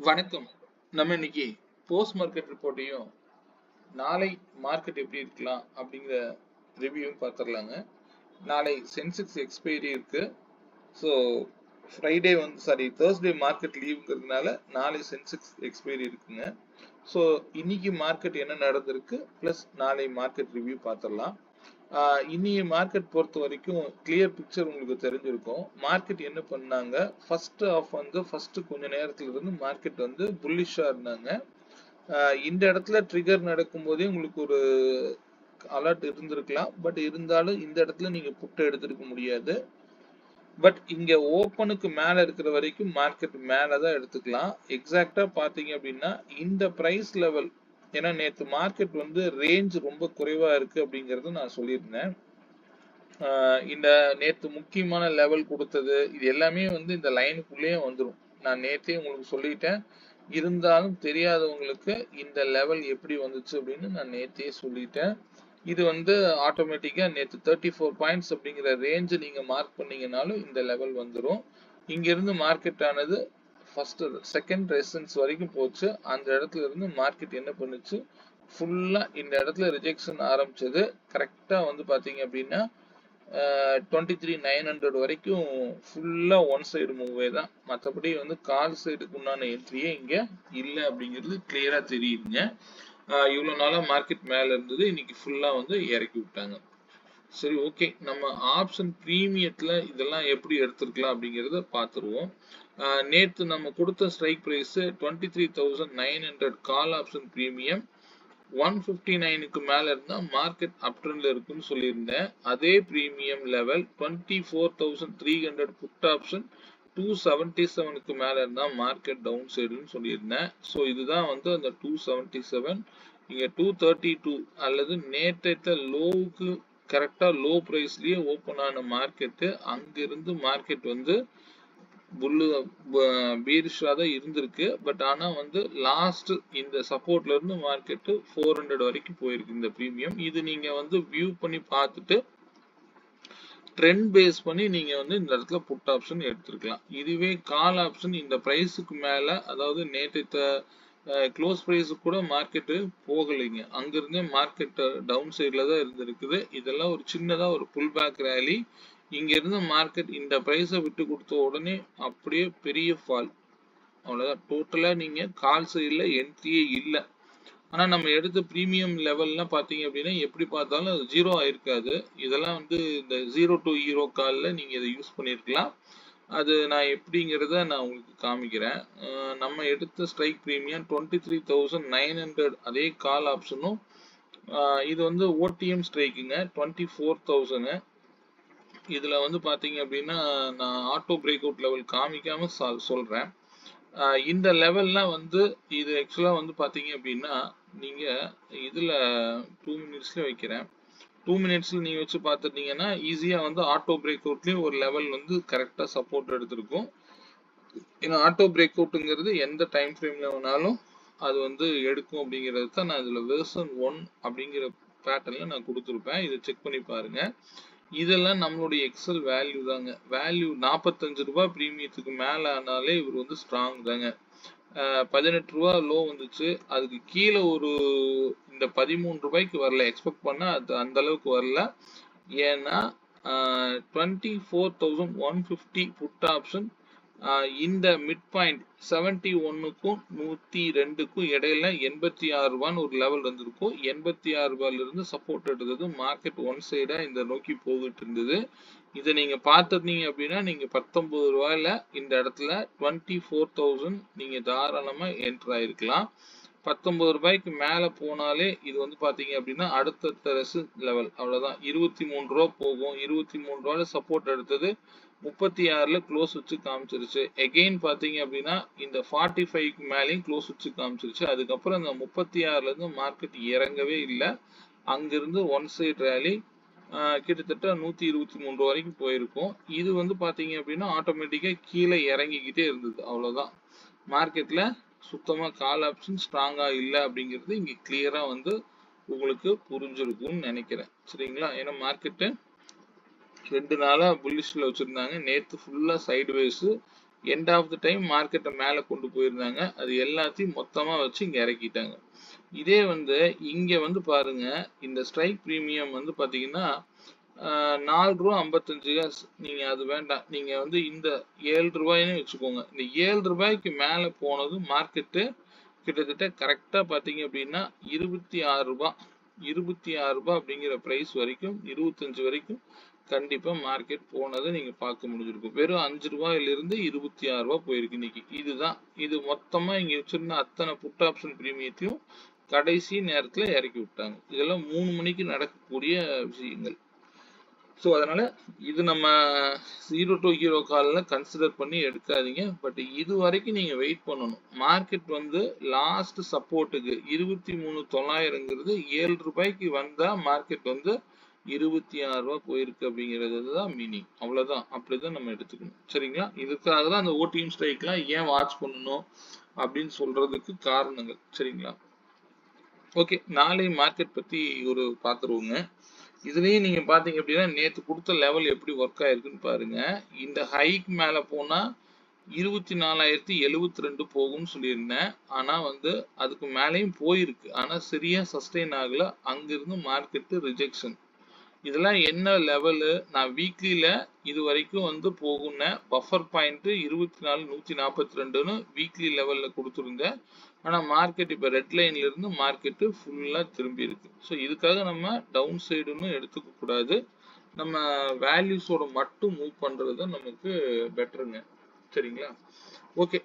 வணக்கம். நம்ம இன்னைக்கு போஸ்ட் மார்க்கெட் ரிப்போர்ட்டையும் நாளை மார்க்கெட் எப்படி இருக்கலாம் அப்படிங்கிற ரிவ்யூவும் பார்த்துடலாங்க. நாளை சென்செக்ஸ் எக்ஸ்பைரி இருக்கு. ஸோ ஃப்ரைடே தேர்ஸ்டே மார்க்கெட் லீவுங்கிறதுனால நாளை சென்செக்ஸ் எக்ஸ்பைரி இருக்குங்க. ஸோ இன்னைக்கு மார்க்கெட் என்ன நடந்திருக்கு ப்ளஸ் நாளை மார்க்கெட் ரிவ்யூ பார்த்துடலாம். இன்னைய மார்க்கெட் பொறுத்த வரைக்கும் கிளியர் பிக்சர் உங்களுக்கு தெரிஞ்சிருக்கும். மார்க்கெட் என்ன பண்ணாங்க, ஃபர்ஸ்ட் கொஞ்ச நேரத்துல இருந்து மார்க்கெட் புல்லிஷா இருந்தாங்க. இந்த இடத்துல ட்ரிகர் நடக்கும் போதே உங்களுக்கு ஒரு அலர்ட் இருந்திருக்கலாம். பட் இருந்தாலும் இந்த இடத்துல நீங்க புட்டை எடுத்திருக்க முடியாது. பட் இங்க ஓப்பனுக்கு மேல இருக்கிற வரைக்கும் மார்க்கெட் மேலதான் எடுத்துக்கலாம். எக்ஸாக்டா பாத்தீங்க அப்படின்னா இந்த பிரைஸ் லெவல், ஏன்னா நேற்று மார்க்கெட் ரேஞ்ச் ரொம்ப குறைவா இருக்கு அப்படிங்கறது நான் சொல்லியிருந்தேன். இந்த நேற்று முக்கியமான லெவல் கொடுத்தது இது எல்லாமே இந்த லைனுக்குள்ளேயே வந்துடும். நான் நேற்றே உங்களுக்கு சொல்லிட்டேன். இருந்தாலும் தெரியாதவங்களுக்கு இந்த லெவல் எப்படி வந்துச்சு அப்படின்னு நான் நேற்றே சொல்லிட்டேன். இது ஆட்டோமேட்டிக்கா நேற்று 34 பாயிண்ட்ஸ் அப்படிங்கிற ரேஞ்சு நீங்க மார்க் பண்ணீங்கன்னாலும் இந்த லெவல் வந்துடும். இங்கிருந்து மார்க்கெட் ஆனது செகண்ட் ரெசிஸ்டன்ஸ் வரைக்கும் போச்சு. அந்த இடத்துல இருந்து மார்க்கெட் என்ன பண்ணுச்சு, ஃபுல்லா இந்த இடத்துல ரிஜெக்ஷன் ஆரம்பிச்சது. கரெக்டா பாத்தீங்க அப்படின்னா 23,900 வரைக்கும் ஃபுல்லா ஒன் சைடு மூவே தான். மற்றபடி கால் சைடுக்கு உண்டான என்ட்ரியே இங்க இல்லை அப்படிங்கிறது கிளியரா தெரியுதுங்க. இவ்வளவு நாளா மார்க்கெட் மேல இருந்தது, இன்னைக்கு ஃபுல்லா இறக்கி விட்டாங்க. சரி, ஓகே. நம்ம ஆப்ஷன் பிரீமியத்துல இதெல்லாம் எப்படி எடுத்திருக்கலாம் அப்படிங்கறத பார்த்துருவோம். நேற்று நம்ம கொடுத்த strike price 23,900 call option premium. 159க்கு மேல இருந்தா மார்க்கெட் அப் ட்ரெண்ட்ல இருக்குன்னு சொல்லியிருந்தேன். அதே பிரீமியம் லெவல் 24,300 புட் ஆப்ஷன் 277க்கு மேல இருந்தா மார்க்கெட் டவுன் சைடுன்னு சொல்லியிருந்தேன். ஸோ இதுதான் அந்த 277. இங்க 232 அல்லது நேற்றைய லோவுக்கு கரெக்டா லோ பிரைஸ்லயே ஓபன் ஆன மார்க்கெட், அங்கிருந்து மார்க்கெட் பீரிஷா தான் இருந்திருக்கு. பட் ஆனா லாஸ்ட் இந்த சப்போர்ட்ல இருந்து மார்க்கெட் 400 வரைக்கும் போயிருக்கு இந்த பிரீமியம். இது நீங்க வியூ பண்ணி பார்த்துட்டு ட்ரெண்ட் பேஸ் பண்ணி நீங்க இந்த இடத்துல புட் ஆப்ஷன் எடுத்துருக்கலாம். இதுவே கால் ஆப்ஷன் இந்த பிரைஸுக்கு மேல, அதாவது நேற்று க்ளோஸ் பிரைஸுக்கு கூட மார்க்கெட் போகலைங்க. அங்கிருந்தே மார்க்கெட் டவுன் சைட்ல தான் இருந்திருக்குது. இதெல்லாம் ஒரு சின்னதா ஒரு புல் பேக் ரேலி. இங்க இருந்து மார்க்கெட் இந்த பிரைஸை விட்டு கொடுத்த உடனே அப்படியே பெரிய ஃபால். அவ்வளவுதான். டோட்டலா நீங்க கால் சைட்ல என்ட்ரியே இல்லை. ஆனா நம்ம எடுத்த பிரீமியம் லெவல்லாம் பாத்தீங்க அப்படின்னா எப்படி பார்த்தாலும் அது ஜீரோ ஆயிருக்காது. இதெல்லாம் இந்த 0 to ஹீரோ கால்ல நீங்க இதை யூஸ் பண்ணிருக்கலாம். அது நான் எப்படிங்கிறத நான் உங்களுக்கு காமிக்கிறேன். நம்ம எடுத்த ஸ்ட்ரைக் பிரீமியம் 23,900 அதே கால் ஆப்ஷனும். இது ஓடிஎம் ஸ்ட்ரைக்குங்க 24,000. இதுல பாத்தீங்க அப்படின்னா நான் ஆட்டோ பிரேக் அவுட் லெவல் காமிக்காம சொல்றேன். இந்த லெவல்லாம் இது ஆக்சுவலா பாத்தீங்க அப்படின்னா நீங்க இதுல 2 மினிட்ஸ்ல வைக்கிறேன். 2 மினிட்ஸ்ல நீங்க வச்சு பார்த்துட்டீங்கன்னா ஈஸியா ஆட்டோ பிரேக் அவுட்லயும் ஒரு லெவல் கரெக்டா சப்போர்ட் எடுத்திருக்கும். ஏன்னா ஆட்டோ பிரேக் அவுட்ங்கிறது எந்த டைம் ஃப்ரேம்ல வேணாலும் அது எடுக்கும் அப்படிங்கிறது தான் நான் இதுல வெர்சன் 1 அப்படிங்கிற பேட்டர்ன்ல நான் கொடுத்துருப்பேன். இதை செக் பண்ணி பாருங்க. இதெல்லாம் நம்மளுடைய எக்ஸல் வேல்யூ தாங்க. வேல்யூ 45 ரூபாய் பிரீமியத்துக்கு மேல ஆனாலே இவர் ஸ்ட்ராங் தாங்க. 18 ரூபா லோ வந்துச்சு. அதுக்கு கீழே ஒரு இந்த 13 ரூபாய்க்கு வரல. எக்ஸ்பெக்ட் பண்ணா அது அந்த அளவுக்கு வரல. ஏன்னா 24,150 புட் ஆப்ஷன் இந்த மிட் பாயிண்ட் 71க்கும் 102க்கும் இடையில 86 ரூபான்னு ஒரு லெவல் இருந்திருக்கும். 86 ரூபாயில இருந்து சப்போர்ட் எடுத்தது. மார்க்கெட் ஒன் சைடா இந்த நோக்கி போகிட்டு இருந்தது. இதை நீங்க பார்த்துருந்தீங்க அப்படின்னா நீங்க 19 ரூபாயில இந்த இடத்துல 24,000 நீங்க தாராளமா என்டர் ஆயிருக்கலாம். 19 ரூபாய்க்கு மேல போனாலே இது பாத்தீங்க அப்படின்னா அடுத்த லெவல் அவ்வளவுதான். 23 ரூபா போகும். 23 ரூபாயில சப்போர்ட் எடுத்தது 36ல க்ளோஸ் வச்சு காமிச்சிருச்சு. எகெயின் பாத்தீங்க அப்படின்னா இந்த 45க்கு மேலேயும் க்ளோஸ் வச்சு காமிச்சிருச்சு. அதுக்கப்புறம் இந்த 36ல இருந்து மார்க்கெட் இறங்கவே இல்லை. அங்கிருந்து ஒன் சைட் ரேலி கிட்டத்தட்ட 123 ரூபா வரைக்கும் போயிருக்கும். இது பாத்தீங்க அப்படின்னா ஆட்டோமேட்டிக்கா கீழே இறங்கிக்கிட்டே இருந்தது. அவ்வளவுதான். மார்க்கெட்ல சுத்தமா கால் ஆப்ஷன் ஸ்ட்ராங்கா இல்லை அப்படிங்கிறது இங்க கிளியரா உங்களுக்கு புரிஞ்சிருக்கும்னு நினைக்கிறேன். சரிங்களா? ஏன்னா மார்க்கெட்டு 2 நாளா புல்லிஷ்ல வச்சிருந்தாங்க. நேத்து ஃபுல்லா sideways, end of the time மார்க்கெட்டை மேலே கொண்டு போயிருந்தாங்க. அது எல்லாத்தையும் மொத்தமாக வச்சு இங்கே இறக்கிட்டாங்க. இதே வந்து இங்கே வந்து பாருங்க, இந்த ஸ்ட்ரைக் ப்ரீமியம் வந்து பார்த்தீங்கன்னா ₹4.55 நீங்கள் அது வேண்டாம். நீங்கள் வந்து இந்த ₹7 வச்சுக்கோங்க. இந்த ₹7 மேலே போனது மார்க்கெட்டு கிட்டத்தட்ட கரெக்டாக பார்த்தீங்க அப்படின்னா ₹26 ₹26 அப்படிங்கிற ப்ரைஸ் வரைக்கும் 25 வரைக்கும் கண்டிப்பாக மார்க்கெட் போனதை நீங்கள் பார்க்க முடிஞ்சிருக்கும். வெறும் ₹5 ₹26 போயிருக்கு இன்னைக்கு. இதுதான் இது மொத்தமாக இங்கே வச்சிருந்த அத்தனை புட் ஆப்ஷன் ப்ரீமியத்தையும் கடைசி நேரத்தில் இறக்கி விட்டாங்க. இதெல்லாம் 3 மணிக்கு நடக்கக்கூடிய விஷயங்கள். ஸோ அதனால இது நம்ம 0 to ஹீரோ காலில் கன்சிடர் பண்ணி எடுக்காதீங்க. பட் இது வரைக்கும் நீங்கள் வெயிட் பண்ணணும். மார்க்கெட் வந்து லாஸ்ட் சப்போர்ட்டுக்கு 23,900ங்கிறது ₹7 வந்தால் மார்க்கெட் வந்து ₹26 போயிருக்கு அப்படிங்கிறது தான் மீனிங். அவ்வளோதான். அப்படிதான் நம்ம எடுத்துக்கணும். சரிங்களா? இதுக்காக தான் அந்த ஓடிஎம் ஸ்ட்ரைக்லாம் ஏன் வாட்ச் பண்ணணும் அப்படின்னு சொல்றதுக்கு காரணங்கள். சரிங்களா? ஓகே, நாளை மார்க்கெட் பற்றி ஒரு பார்த்துருவோங்க. இதுலயும் நீங்க பாத்தீங்க அப்படின்னா நேத்து கொடுத்த லெவல் எப்படி ஒர்க் ஆயிருக்குன்னு பாருங்க. இந்த ஹைக் மேல போனா 24,072 போகும்னு சொல்லியிருந்தேன். ஆனா வந்து அதுக்கு மேலேயும் போயிருக்கு. ஆனா சரியா சஸ்டெயின் ஆகல. அங்கிருந்து மார்க்கெட் ரிஜெக்ஷன். இதெல்லாம் என்ன லெவலு? நான் வீக்லியில இது வரைக்கும் வந்து போகும்னு பஃபர் பாயிண்ட் 24,142ன்னு வீக்லி லெவல்ல கொடுத்துருந்தேன். ஆனா மார்க்கெட் இப்ப ரெட் லைன்ல இருந்து மார்க்கெட் ஃபுல்லா திரும்பி இருக்கு. ஸோ இதுக்காக நம்ம டவுன் சைடுன்னு எடுத்துக்க கூடாது. நம்ம வேல்யூஸோட மட்டும் மூவ் பண்றது நமக்கு பெட்டருங்க. சரிங்களா? ஓகே,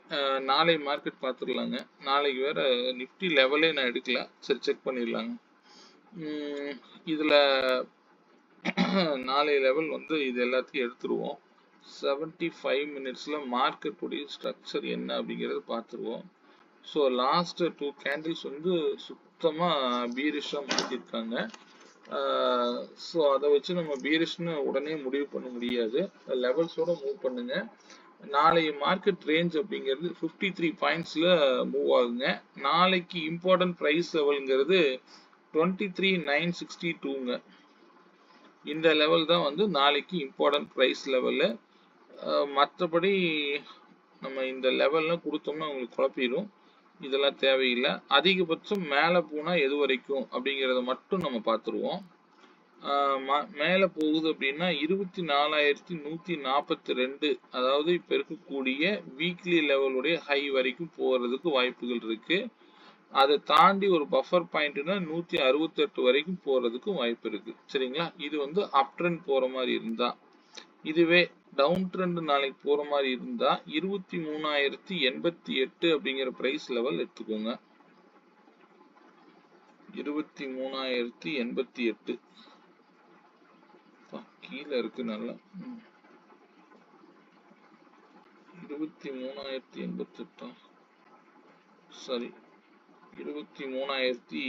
நாளை மார்க்கெட் பார்த்துடலாங்க. நாளைக்கு வேற நிஃப்டி லெவலே நான் எடுக்கல. சரி, செக் பண்ணிடலாங்க. இதுல நாளை லெவல் வந்து இது எல்லாத்தையும் எடுத்துருவோம். 75 மினிட்ஸ்ல மார்க்கெட்டுடைய ஸ்ட்ரக்சர் என்ன அப்படிங்கறத பார்த்துருவோம். ஸோ லாஸ்ட் 2 கேண்டில்ஸ் வந்து சுத்தமா பீரிஷா மாத்திருக்காங்க. ஸோ அதை வச்சு நம்ம பீரிஷ்னு உடனே முடிவு பண்ண முடியாது. லெவல்ஸோட மூவ் பண்ணுங்க. நாளைய மார்க்கெட் ரேஞ்ச் அப்படிங்கிறது 53 பாயிண்ட்ஸ்ல மூவ் ஆகுங்க. நாளைக்கு இம்பார்ட்டன்ட் பிரைஸ் லெவல்ங்கிறது 23,962ங்க. இந்த லெவல் தான் வந்து நாளைக்கு இம்பார்ட்டன்ட் பிரைஸ் லெவலு. மற்றபடி நம்ம இந்த லெவல்லாம் கொடுத்தோம்னா உங்களுக்கு குழப்பிடும். இதெல்லாம் தேவையில்லை. அதிகபட்சம் மேலே போனால் எது வரைக்கும் அப்படிங்கிறத மட்டும் நம்ம பார்த்துருவோம். மேலே போகுது அப்படின்னா 24,142, அதாவது இப்போ இருக்கக்கூடிய வீக்லி லெவலுடைய ஹை வரைக்கும் போகிறதுக்கு வாய்ப்புகள் இருக்கு. அதை தாண்டி ஒரு பஃபர் பாயிண்ட்னா 168 வரைக்கும் போறதுக்கு வாய்ப்பு இருக்கு. சரிங்களா? இது வந்து அப் ட்ரெண்ட் போற மாதிரி இருந்தா. இதுவே டவுன் ட்ரெண்ட் நாளைக்கு போற மாதிரி இருந்தா 23,088 அப்படிங்கிற பிரைஸ் லெவல் எடுத்துக்கோங்க. 23,088 கீழே இருக்கு. நல்லா 23,088 சாரி 23,000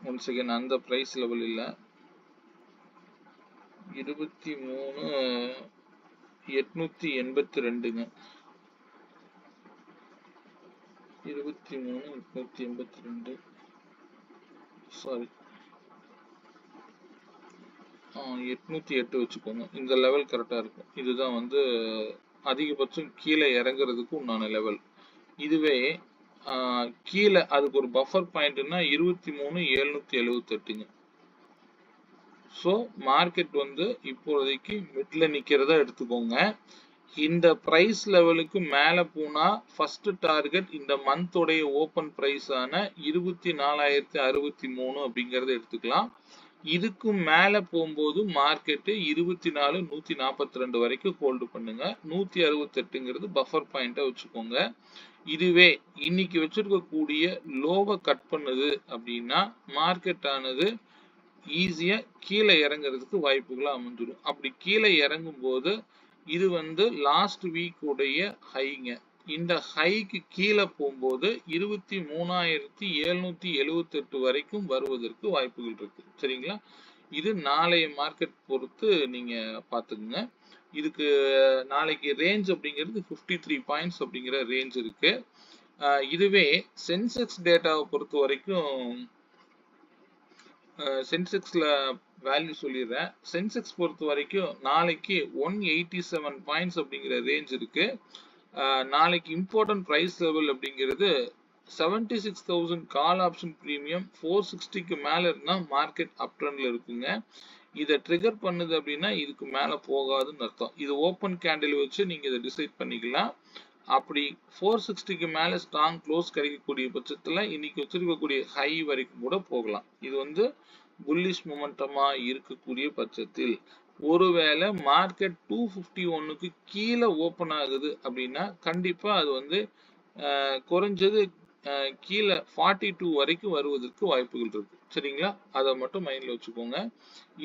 ஒன் செகண்ட், அந்த பிரைஸ் லெவல் இல்ல. 23,882ங்க. 23,882 சாரி 808 வச்சுக்கோங்க. இந்த லெவல் கரெக்டா இருக்கும். இதுதான் வந்து அதிகபட்சம் கீழே இறங்குறதுக்கு உண்டான லெவல். இதுவே கீழே அதுக்கு ஒரு பஃபர் பாயிண்ட்னா 23,778ங்க. ஸோ மார்க்கெட் வந்து இப்போதைக்கு மிட்ல நிக்கிறதா எடுத்துக்கோங்க. இந்த பிரைஸ் லெவலுக்கு மேல போனா ஃபர்ஸ்ட் டார்கெட் இந்த மந்தோடைய ஓபன் பிரைஸ் ஆன 24,063 அப்படிங்கறத எடுத்துக்கலாம். இதுக்கும் மேல போகும்போது மார்க்கெட் 24,142 வரைக்கும் ஹோல்டு பண்ணுங்க. 168ங்கிறது பஃபர் பாயிண்டா வச்சுக்கோங்க. இதுவே இன்னைக்கு வச்சிருக்கக்கூடிய லோவை கட் பண்ணுது அப்படின்னா மார்க்கெட் ஆனது ஈஸியா கீழே இறங்குறதுக்கு வாய்ப்புகள் அமைஞ்சிடும். அப்படி கீழே இறங்கும் போது இது வந்து லாஸ்ட் வீக் உடைய ஹைங்க. இந்த ஹைக்கு கீழே போகும்போது 23,778 வரைக்கும் வருவதற்கு வாய்ப்புகள் இருக்கு. சரிங்களா? இது நாளைய மார்க்கெட் பொறுத்து நீங்க பாத்துக்குங்க. இதுக்கு நாளைக்கு ரேஞ்ச் அப்படிங்கிறது 53 பாயிண்ட்ஸ் அப்படிங்கிற ரேஞ்ச் இருக்கு. இதுவே சென்செக்ஸ் டேட்டாவை பொறுத்த வரைக்கும் சென்செக்ஸ்ல வேல்யூ சொல்லிடுறேன். சென்செக்ஸ் பொறுத்த வரைக்கும் நாளைக்கு 187 பாயிண்ட்ஸ் அப்படிங்கிற ரேஞ்ச் இருக்கு. நாளைக்கு இம்பார்ட்டன்ட் பிரைஸ் லெவல் அப்படிங்கிறது 76,000 கால் ஆப்ஷன் பிரீமியம் 460க்கு மேல இருந்தா மார்க்கெட் அப் ட்ரெண்ட்ல இருக்குங்க. இதை ட்ரிகர் பண்ணுது அப்படின்னா இதுக்கு மேல போகாதுன்னு அர்த்தம். இது ஓப்பன் கேண்டில் வச்சு நீங்க இதை டிசைட் பண்ணிக்கலாம். அப்படி 460க்கு மேல ஸ்ட்ராங் க்ளோஸ் கிடைக்கக்கூடிய பட்சத்துல இன்னைக்கு வச்சிருக்கக்கூடிய ஹை வரைக்கும் கூட போகலாம். இது வந்து புல்லிஷ் மொமெண்டமா இருக்கக்கூடிய பட்சத்தில் ஒருவேளை மார்க்கெட் 251க்கு கீழே ஓபன் ஆகுது அப்படின்னா கண்டிப்பா அது வந்து குறைஞ்சது கீழே 42 வரைக்கும் வருவதற்கு வாய்ப்புகள் இருக்கு. சரிங்களா, அதை மட்டும் மைண்ட்ல வச்சுக்கோங்க.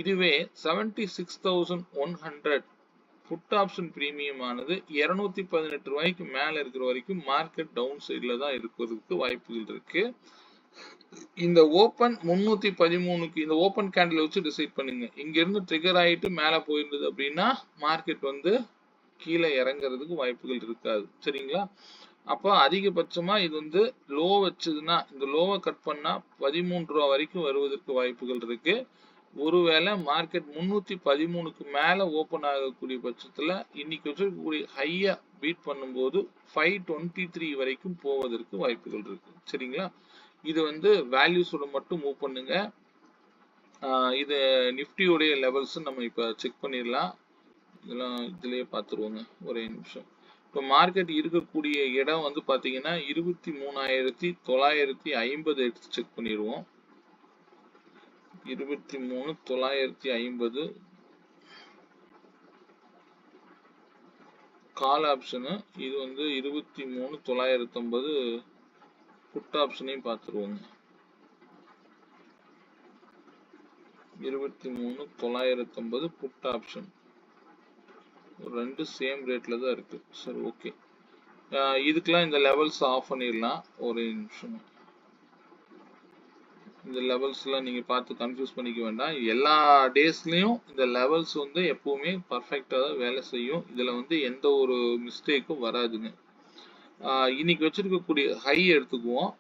இதுவே 76,100 புட் ஆப்ஷன் பிரீமியம் ஆனது 218 ரூபாய்க்கு மேல இருக்கிற வரைக்கும் மார்க்கெட் டவுன் சைட்ல தான் இருக்கிறதுக்கு வாய்ப்புகள் இருக்கு. இந்த ஓபன் 313க்கு இந்த ஓபன் கேண்டில் வச்சு டிசைட் பண்ணுங்க. இங்க இருந்து ட்ரிகர் ஆயிட்டு மேல போயிருந்தது அப்படின்னா மார்க்கெட் வந்து கீழே இறங்குறதுக்கு வாய்ப்புகள் இருக்காது. சரிங்களா, அப்போ அதிகபட்சமா இது வந்து லோ வச்சதுன்னா இந்த லோவை கட் பண்ணா 13 ரூபா வரைக்கும் வருவதற்கு வாய்ப்புகள் இருக்கு. ஒருவேளை மார்க்கெட் 313க்கு மேல ஓபன் ஆகக்கூடிய பட்சத்துல இன்னைக்கு வச்சிருக்கக்கூடிய ஹையா பீட் பண்ணும்போது 523 வரைக்கும் போவதற்கு வாய்ப்புகள் இருக்கு. சரிங்களா, இது வந்து வேல்யூஸோட மட்டும் மூவ் பண்ணுங்க. இது நிஃப்டியோடைய லெவல்ஸ் நம்ம இப்ப செக் பண்ணிடலாம். இதெல்லாம் இதுலயே பார்த்துருவோங்க, ஒரே நிமிஷம். இப்போ மார்க்கெட் இருக்கக்கூடிய இடம் வந்து பாத்தீங்கன்னா 23,950 எடுத்து செக் பண்ணிடுவோம். 23,950 கால் ஆப்ஷனு, இது வந்து 23,950 புட் ஆப்ஷனையும் பார்த்துருவோங்க. 23,950 புட் ஆப்ஷன் ரெண்டு சேம் ரேட்ல தான் இருக்கு. சரி, ஓகே. இதுக்கெல்லாம் இந்த லெவல்ஸ் ஆஃப் பண்ணிடலாம். ஒரு நிமிஷம், இந்த லெவல்ஸ் எல்லாம் நீங்க பார்த்து கன்ஃபியூஸ் பண்ணிக்க வேண்டாம். எல்லா டேஸ்லயும் இந்த லெவல்ஸ் வந்து எப்பவுமே பர்ஃபெக்டா தான் வேலை செய்யும். இதுல வந்து எந்த ஒரு மிஸ்டேக்கும் வராதுங்க. இன்னைக்கு வச்சிருக்கக்கூடிய ஹை எடுத்துக்குவோம்.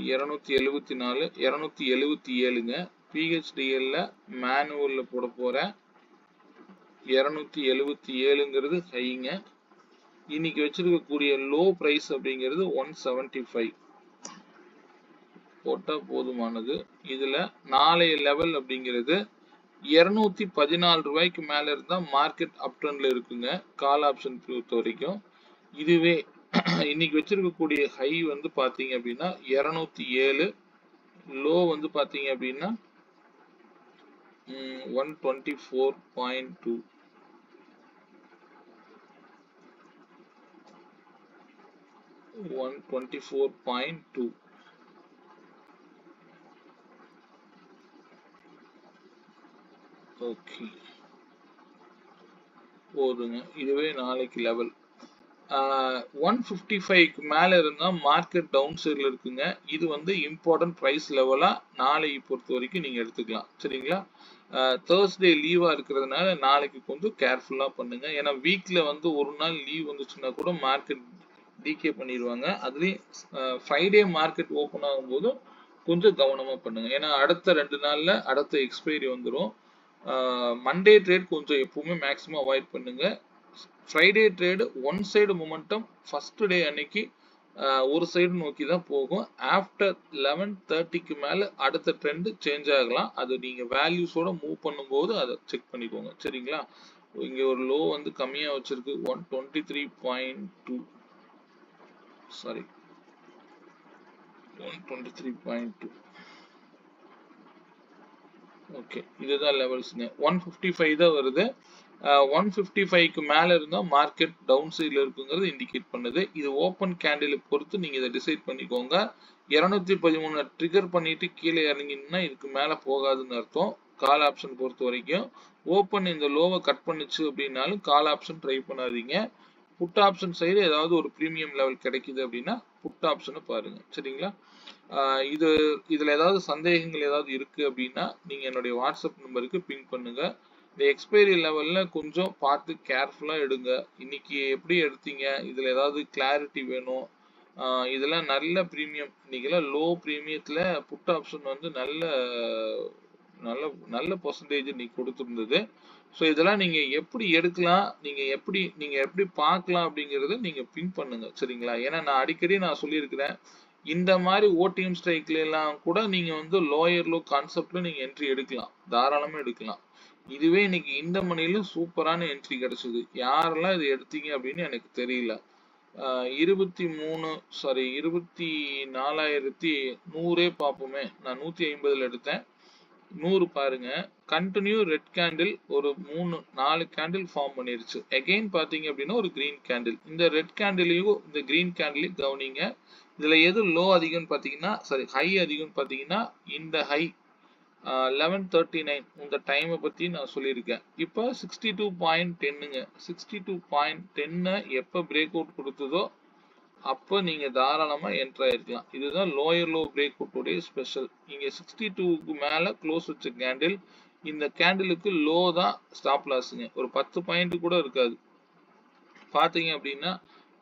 274 277ங்க. பிஹெச்டிஎல்ல மேனுவல்ல போட போறேன். 277ங்கிறது ஹைங்க. இன்னைக்கு வச்சிருக்கக்கூடிய லோ பிரைஸ் அப்படிங்கிறது 175 போட்டா போதுமானது. இதுல நாளைய லெவல் அப்படிங்கிறது 214 ரூபாய்க்கு மேல இருந்தா மார்க்கெட் அப் ட்ரெண்ட்ல இருக்குங்க கால் ஆப்ஷன் பொறுத்த வரைக்கும். இதுவே இன்னைக்கு வச்சிருக்கக்கூடிய ஹை வந்து பாத்தீங்க அப்படின்னா 207, லோ வந்து பாத்தீங்க அப்படின்னா 124.2. ஓகே, போதுங்க. இதுவே நாளைக்கு லெவல் 155க்கு மேல இருந்தா மார்க்கெட் டவுன் சைட்ல இருக்குங்க. இது வந்து இம்பார்ட்டன்ட் பிரைஸ் லெவலா நாளைக்கு பொறுத்த வரைக்கும் நீங்க எடுத்துக்கலாம். சரிங்களா, தேர்ஸ்டே லீவா இருக்கிறதுனால நாளைக்கு கொஞ்சம் கேர்ஃபுல்லா பண்ணுங்க. ஏன்னா வீக்ல வந்து ஒரு நாள் லீவ் வந்துச்சுன்னா கூட மார்க்கெட் டிகே பண்ணிடுவாங்க. அதுலயும் ஃப்ரைடே மார்க்கெட் ஓபன் ஆகும்போது கொஞ்சம் கவனமா பண்ணுங்க. ஏன்னா அடுத்த 2 நாள்ல அடுத்த எக்ஸ்பைரி வந்துடும். மண்டே ட்ரேட் கொஞ்சம் எப்பவுமே மேக்ஸிமம் அவாய்ட் பண்ணுங்க. Friday trade one side momentum first day அன்னைக்கு ஒரு சைடு நோக்கி தான் போகும். ஆஃப்டர் 11:30க்கு மேல அடுத்த ட்ரெண்ட் சேஞ்ச் ஆகலாம். அது நீங்க வேல்யூஸோட மூவ் பண்ணும்போது அதை செக் பண்ணிக்கோங்க. சரிங்களா, இங்க ஒரு லோ வந்து கம்மியா வச்சிருக்கு 123.2, சாரி 123.2. ஓகே, இதுதான் லெவல்ஸ்ங்க. 155 தான் வருது. 155க்கு மேல இருந்தா மார்க்கெட் டவுன் சைட்ல இருக்குங்கிறது இண்டிகேட் பண்ணுது. இது ஓப்பன் கேண்டில் பொறுத்து நீங்க இதை டிசைட் பண்ணிக்கோங்க. 213 ட்ரிகர் பண்ணிட்டு கீழே இறங்கினா இதுக்கு மேல போகாதுன்னு அர்த்தம். கால் ஆப்ஷன் பொறுத்த வரைக்கும் ஓப்பன் இந்த லோவை கட் பண்ணுச்சு அப்படின்னாலும் கால் ஆப்ஷன் ட்ரை பண்ணாதீங்க. புட் ஆப்ஷன் சைடு ஏதாவது ஒரு பிரீமியம் லெவல் கிடைக்குது அப்படின்னா புட் ஆப்ஷனை பாருங்க. சரிங்களா, இதுல ஏதாவது சந்தேகங்கள் ஏதாவது இருக்கு அப்படின்னா நீங்க என்னுடைய வாட்ஸ்அப் நம்பருக்கு பின் பண்ணுங்க. இந்த எக்ஸ்பைரி லெவல்ல கொஞ்சம் பார்த்து கேர்ஃபுல்லா எடுங்க. இன்னைக்கு எப்படி எடுத்தீங்க, இதுல ஏதாவது கிளாரிட்டி வேணும். இதெல்லாம் நல்ல பிரீமியம், இன்னைக்கெல்லாம் லோ பிரீமியத்துல புட் ஆப்ஷன் வந்து நல்ல நல்ல நல்ல பெர்சன்டேஜ் இன்னைக்கு கொடுத்திருந்தது. ஸோ இதெல்லாம் நீங்க எப்படி எடுக்கலாம், நீங்க எப்படி பார்க்கலாம் அப்படிங்கறத நீங்க பின் பண்ணுங்க. சரிங்களா? ஏன்னா நான் அடிக்கடி சொல்லியிருக்கிறேன். இந்த மாதிரி ஓடிஎம் ஸ்ட்ரைக்ல எல்லாம் கூட நீங்க வந்து லோயர் லோ கான்செப்ட்ல நீங்க என்ட்ரி எடுக்கலாம். தாராளமா எடுக்கலாம். இதுவே இன்னைக்கு இந்த மணில சூப்பரான என்ட்ரி கிடைச்சது. யாரெல்லாம் இதை எடுத்தீங்க அப்படின்னு எனக்கு தெரியல. 24,100 பார்ப்போமே. நான் 150ல எடுத்தேன். 100 பாருங்க. கண்டினியூ ரெட் கேண்டில் ஒரு 4 கேண்டில் ஃபார்ம் பண்ணிருச்சு. அகைன் பாத்தீங்க அப்படின்னா ஒரு கிரீன் கேண்டில். இந்த ரெட் கேண்டிலையும் இந்த கிரீன் கேண்டிலையும் கவனிங்க. இதுல எது லோ அதிகம்னு பாத்தீங்கன்னா ஹை அதிகம்னு பாத்தீங்கன்னா இந்த ஹை 1139 இந்த டைமை பத்தி நான் சொல்லியிருக்கேன். இப்போ 62.10ங்க. 62.10 எப்ப பிரேக் அவுட் கொடுத்ததோ அப்போ நீங்க தாராளமா என்டர் ஆயிருக்கலாம். இதுதான் லோயர் லோ பிரேக் அவுட் உடைய ஸ்பெஷல். இங்க 62க்கு மேல க்ளோஸ் வச்ச கேண்டில். இந்த கேண்டிலுக்கு லோ தான் ஸ்டாப் லாஸ்ங்க. ஒரு 10 பாயிண்ட் கூட இருக்காது. பாத்தீங்க அப்படின்னா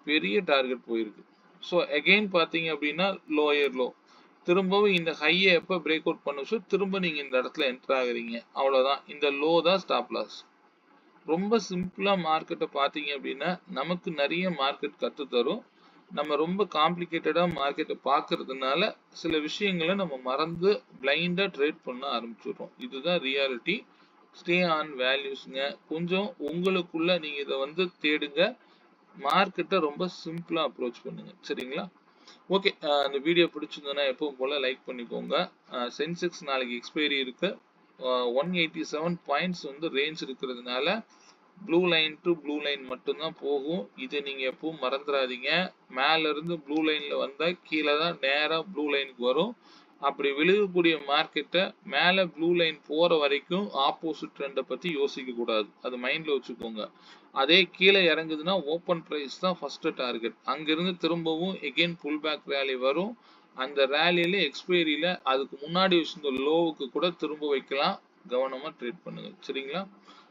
பெரிய டார்கெட் போயிருக்கு. ஸோ அகைன் பாத்தீங்க அப்படின்னா லோயர் லோ. திரும்பவும் இந்த ஹையை எப்ப பிரேக் அவுட் பண்ணுச்சோ திரும்ப நீங்க இந்த இடத்துல என்டர் ஆகுறீங்க. அவ்வளவுதான். இந்த லோ தான் ஸ்டாப் லாஸ். ரொம்ப சிம்பிளா மார்க்கெட்டை பாத்தீங்க அப்படின்னா நமக்கு நிறைய மார்க்கெட் கத்து தரும். நம்ம ரொம்ப காம்ப்ளிகேட்டடா மார்க்கெட்டை பார்க்கறதுனால சில விஷயங்களை நம்ம மறந்து பிளைண்டா ட்ரேட் பண்ண ஆரம்பிச்சிடுறோம். இதுதான் ரியாலிட்டி. Stay on வேல்யூஸ்ங்க. கொஞ்சம் உங்களுக்குள்ள நீங்க இதை வந்து தேடுங்க. மார்க்கெட்டை ரொம்ப சிம்பிளா அப்ரோச் பண்ணுங்க. சரிங்களா? ஓகே. அந்த வீடியோ பிடிச்சிருந்ததுன்னா எப்பவும் போல லைக் பண்ணிக்கோங்க. சென்செக்ஸ் நாளைக்கு எக்ஸ்பைரி இருக்கு. 187 பாயிண்ட்ஸ் வந்து ரேஞ்ச் இருக்கிறதுனால blue line to blue line மட்டும்தான் போகும். இது நீங்க எப்பவும் மறந்துடாதீங்க. மேல இருந்து ப்ளூ லைன்ல வந்தா கீழே தான் நேரா ப்ளூ லைனுக்கு வரும். அப்படி விழுகக்கூடிய மார்க்கெட்டை மேல ப்ளூ லைன் போற வரைக்கும் ஆப்போசிட் ட்ரெண்டை பத்தி யோசிக்க கூடாது. அது மைண்ட்ல வச்சுக்கோங்க. அதே கீழே இறங்குதுன்னா ஓப்பன் பிரைஸ் தான் ஃபர்ஸ்ட் டார்கெட். அங்கிருந்து திரும்பவும் எகெயின் புல் பேக் ரேலி வரும். அந்த ரேலியில எக்ஸ்பைரியில அதுக்கு முன்னாடி வச்சிருந்த லோவுக்கு கூட திரும்ப வைக்கலாம். கவனமா ட்ரேட் பண்ணுங்க. சரிங்களா?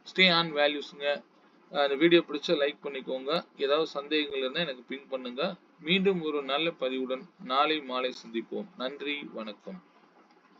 ஸ்டே ஆன் வேல்யூஸ்ங்க. அந்த வீடியோ பிடிச்சா லைக் பண்ணிக்கோங்க. ஏதாவது சந்தேகங்கள் இருந்தால் எனக்கு பின் பண்ணுங்க. மீண்டும் ஒரு நல்ல பதிவுடன் நாளை மாலை சந்திப்போம். நன்றி, வணக்கம்.